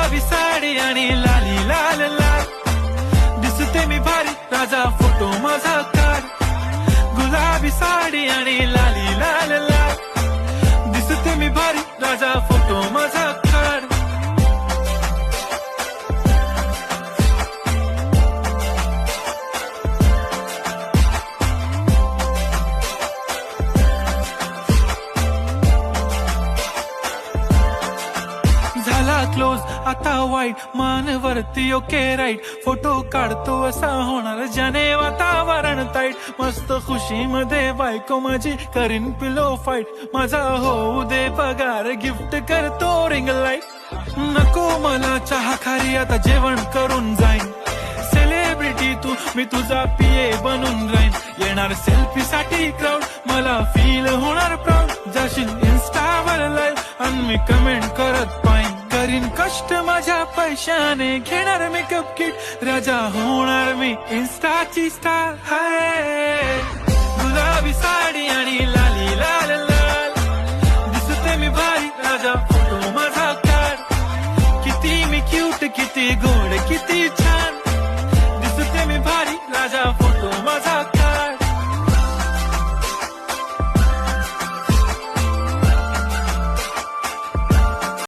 गुलाबी साडी आणि लाली लाल लाल, दिसते मी भारी राजा फोटो माझा काढ. गुलाबी साडी आणि लाली लाल लाल, दिसते मी भारी राजा फोटो माझा काढ. झाला क्लोज आता वाईट, मानवरती ओके राईट, फोटो काढतो असा होणार ज्याने वातावरण ताईट. मस्त खुशी मध्ये बायको माझी करीन पिलो फाईट, माझा होऊ दे पगार गिफ्ट करतो रिंग लाईट. नको मला चहा खारी आता जेवण करून जाईन, सेलिब्रिटी तू मी तुझा पिये बनून राहीन. येणार सेल्फी साठी क्राऊड मला फील होणार प्राऊड, जाशील इन्स्टावर लाईव्ह आणि मी कमेंट करत पाईन. करीन कष्ट माझ्या पैशाने, घेणार मेकअप किट, राजा होणार मी इन्स्टाची स्टार. हाय गुलाबी साडी आणि लाली लाल लाल, दिसते मी भारी राजा फोटो माझा काढ. किती मी क्यूट, किती गोड, किती छान, दिसते मी भारी राजा फोटो माझा